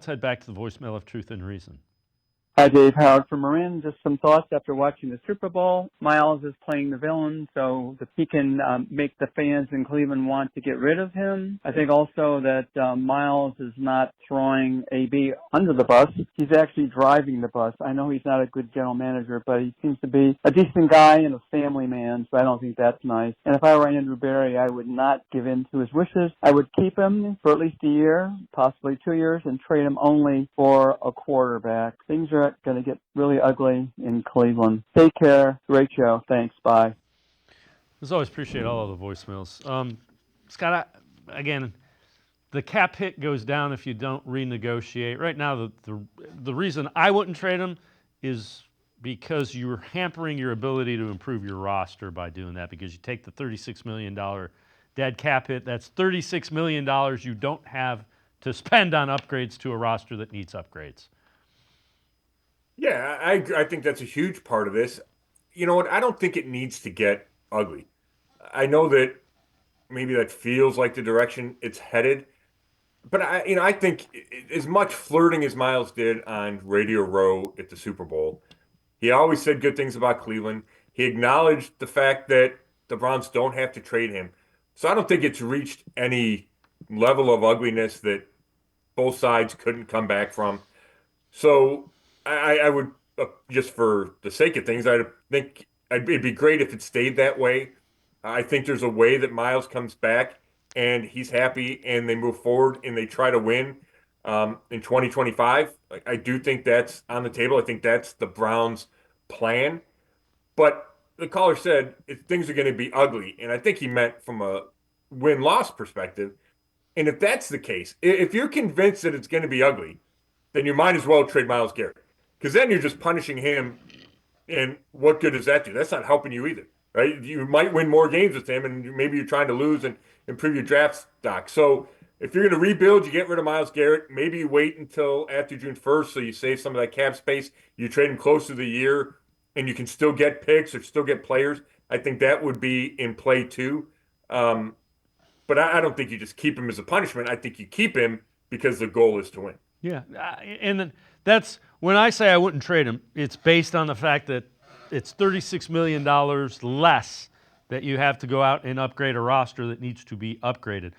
Let's head back to the voicemail of Truth and Reason. Hi, Dave Howard from Marin. Just some thoughts after watching the Super Bowl. Myles is playing the villain, so if he can make the fans in Cleveland want to get rid of him. I think also that Myles is not throwing AB under the bus. He's actually driving the bus. I know he's not a good general manager, but he seems to be a decent guy and a family man, so I don't think that's nice. And if I were Andrew Berry, I would not give in to his wishes. I would keep him for at least a year, possibly 2 years, and trade him only for a quarterback. Things are going to get really ugly in Cleveland. Take care. Great show. Thanks. Bye. As always, appreciate all of the voicemails. Scott, again, the cap hit goes down if you don't renegotiate. Right now, the reason I wouldn't trade him is because you're hampering your ability to improve your roster by doing that, because you take the $36 million dead cap hit. That's $36 million you don't have to spend on upgrades to a roster that needs upgrades. Yeah, I think that's a huge part of this. You know what? I don't think it needs to get ugly. I know that maybe that feels like the direction it's headed, but I think as much flirting as Myles did on Radio Row at the Super Bowl, he always said good things about Cleveland. He acknowledged the fact that the Browns don't have to trade him. So I don't think it's reached any level of ugliness that both sides couldn't come back from. So I would, just for the sake of things, I think it'd be great if it stayed that way. I think there's a way that Myles comes back and he's happy and they move forward and they try to win in 2025. I do think that's on the table. I think that's the Browns' plan. But the caller said things are going to be ugly, and I think he meant from a win-loss perspective. And if that's the case, if you're convinced that it's going to be ugly, then you might as well trade Myles Garrett, because then you're just punishing him, and what good does that do? That's not helping you either, right? You might win more games with him, and maybe you're trying to lose and improve your draft stock. So if you're going to rebuild, you get rid of Myles Garrett. Maybe you wait until after June 1st so you save some of that cap space. You trade him close to the year, and you can still get picks or still get players. I think that would be in play too. But I don't think you just keep him as a punishment. I think you keep him because the goal is to win. Yeah, and that's when I say I wouldn't trade him, it's based on the fact that it's $36 million less that you have to go out and upgrade a roster that needs to be upgraded.